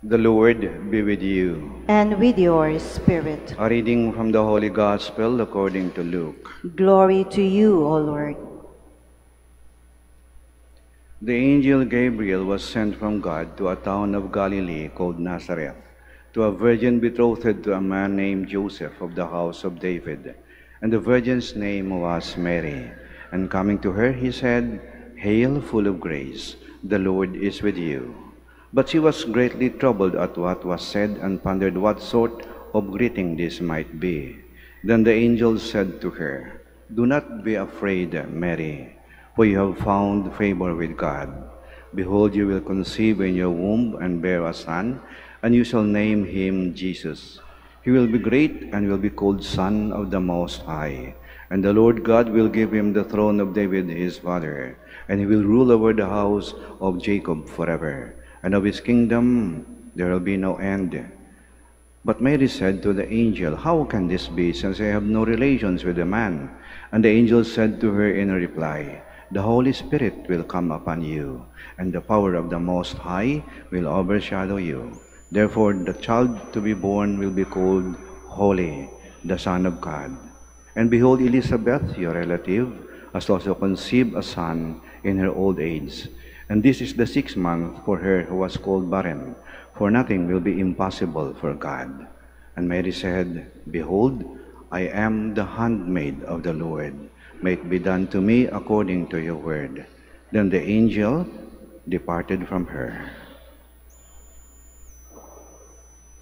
The Lord be with you. And with your spirit. A reading from the Holy Gospel according to Luke. Glory to you, O Lord. The angel Gabriel was sent from God to a town of Galilee called Nazareth, to a virgin betrothed to a man named Joseph of the house of David. And the virgin's name was Mary. And coming to her, he said, "Hail, full of grace, the Lord is with you." But she was greatly troubled at what was said, and pondered what sort of greeting this might be. Then the angel said to her, "Do not be afraid, Mary, for you have found favor with God. Behold, you will conceive in your womb and bear a son, and you shall name him Jesus. He will be great and will be called Son of the Most High. And the Lord God will give him the throne of David his father, and he will rule over the house of Jacob forever. And of his kingdom there will be no end." But Mary said to the angel, "How can this be, since I have no relations with a man?" And the angel said to her in reply, "The Holy Spirit will come upon you, and the power of the Most High will overshadow you. Therefore the child to be born will be called Holy, the Son of God. And behold, Elizabeth, your relative, has also conceived a son in her old age. And this is the 6th month for her who was called barren, for nothing will be impossible for God." And Mary said, "Behold, I am the handmaid of the Lord. May it be done to me according to your word." Then the angel departed from her.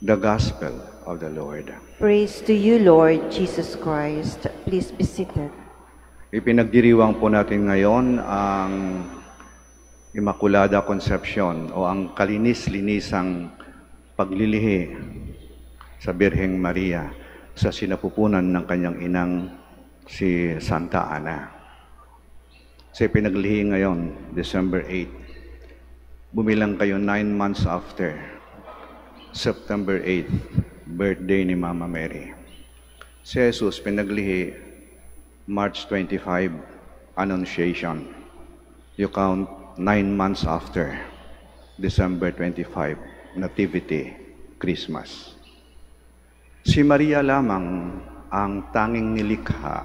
The Gospel of the Lord. Praise to you, Lord Jesus Christ. Please be seated. Ipinagdiriwang po natin ngayon ang Immaculada Concepcion o ang kalinis-linisang paglilihi sa Birheng Maria sa sinapupunan ng kanyang inang si Santa Ana. Sa ipinaglihi ngayon, December 8. Bumilang kayo 9 months after September 8, birthday ni Mama Mary. Si Jesus pinaglihi March 25, Annunciation. You count 9 months after December 25, Nativity, Christmas. Si Maria lamang ang tanging nilikha,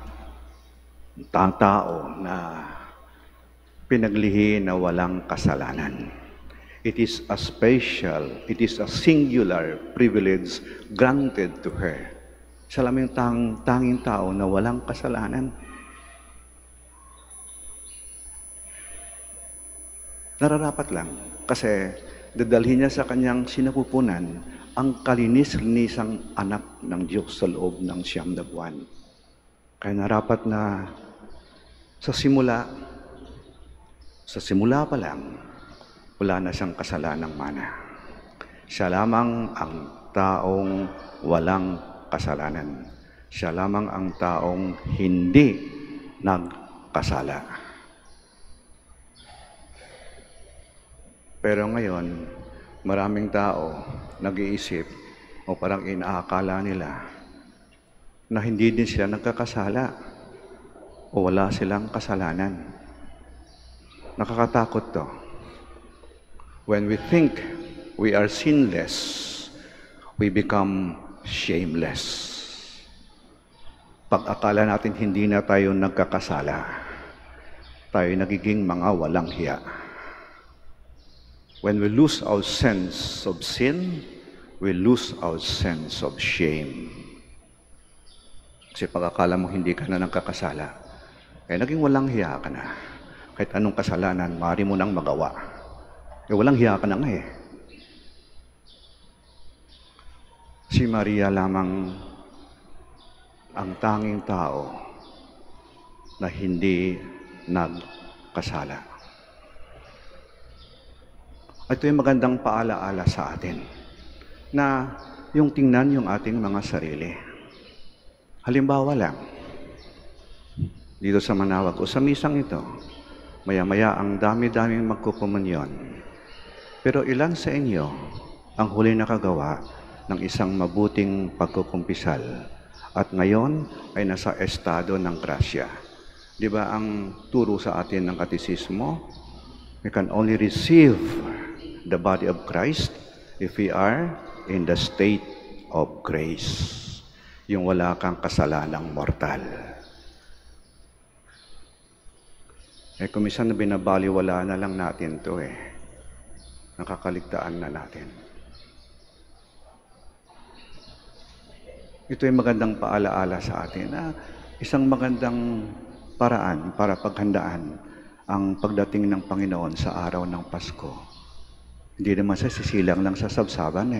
tao na pinaglihi na walang kasalanan. It is a special, it is a singular privilege granted to her. Siya lamang tanging tao na walang kasalanan. Nararapat lang kasi dadalhin niya sa kanyang sinapupunan ang kalinis-linisang anak ng Diyos sa loob ng 9 na buwan. Kaya narapat na sa simula pa lang, wala na siyang kasalanang mana. Siya lamang ang taong walang kasalanan. Siya lamang ang taong hindi nagkasala. Pero ngayon, maraming tao nag-iisip o parang inaakala nila na hindi din sila nagkakasala o wala silang kasalanan. Nakakatakot to. When we think we are sinless, we become shameless. Pag akala natin hindi na tayo nagkakasala, tayo nagiging mga walang hiya. When we lose our sense of sin, we lose our sense of shame. Kasi pag akala mo hindi ka na nagkakasala, kaya naging walang hiya ka na. Kahit anong kasalanan, maaari mo nang magawa. Walang hiya ka na nga eh. Si Maria lamang ang tanging tao na hindi nagkasala. Ito yung magandang paalaala sa atin na yung tingnan yung ating mga sarili. Halimbawa lang, dito sa Manawag o sa misang ito, maya-maya ang dami-daming magkukomunyon. Pero ilan sa inyo ang huli nakagawa ng isang mabuting pagkukumpisal at ngayon ay nasa estado ng grasya? Di ba ang turo sa atin ng katisismo? We can only receive the body of Christ if we are in the state of grace. Yung wala kang kasalanang mortal. Kung minsan na binabaliwala na lang natin to nakakaligtaan na natin. Ito ay magandang paalaala sa atin na isang magandang paraan para paghandaan ang pagdating ng Panginoon sa araw ng Pasko. Hindi naman siya sisilang lang sa sabsaban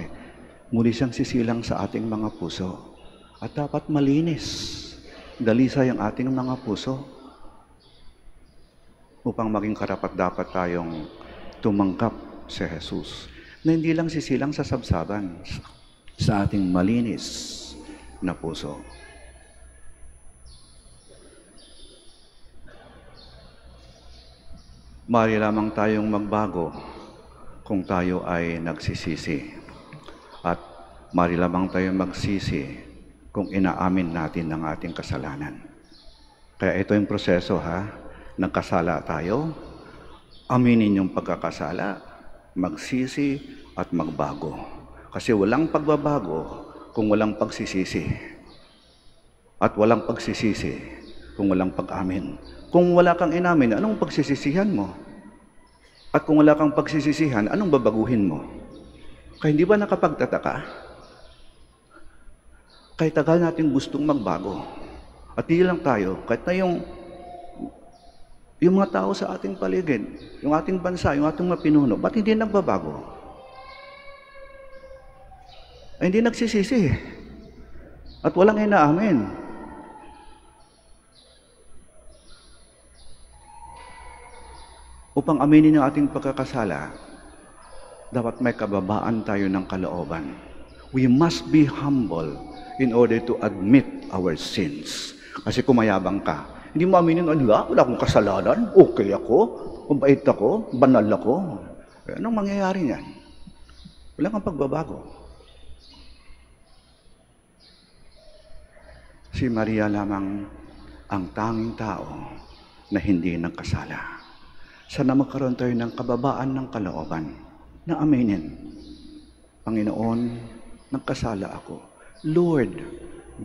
Muli siyang sisilang sa ating mga puso. At dapat malinis, dalisay ang ating mga puso upang maging karapat-dapat tayong tumanggap si Jesus na hindi lang sisilang sa sabsaban, sa ating malinis na puso. Maaari lamang tayong magbago kung tayo ay nagsisisi. At maaari lamang tayong magsisi kung inaamin natin ang ating kasalanan. Kaya ito yung proseso nagkasala tayo, aminin yung pagkakasala, magsisi at magbago. Kasi walang pagbabago kung walang pagsisisi. At walang pagsisisi kung walang pag-amin. Kung wala kang inamin, anong pagsisisihan mo? At kung wala kang pagsisisihan, anong babaguhin mo? Kaya hindi ba nakapagtataka? Kahit tagal natin gustong magbago. At hindi lang tayo, kahit na yung mga tao sa ating paligid, yung ating bansa, yung ating mga pinuno, ba't hindi nagbabago? Ay hindi nagsisisi. At walang inaamin. Upang aminin ang ating pagkakasala, dapat may kababaan tayo ng kalooban. We must be humble in order to admit our sins. Kasi kung mayabang ka, hindi mo aminin, wala akong kasalanan, okay ako, mabait ako, banal ako. Anong mangyayari niyan? Wala kang pagbabago. Si Maria lamang ang tanging tao na hindi nagkasala. Sana magkaroon tayo ng kababaan ng kalooban na aminin, Panginoon, nagkasala ako. Lord,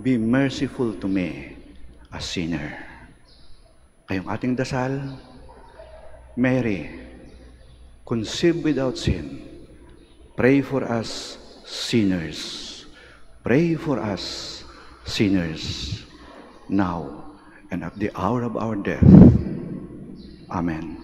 be merciful to me, a sinner. Kayong ating dasal, Mary, conceived without sin, pray for us sinners. Pray for us sinners, now and at the hour of our death. Amen.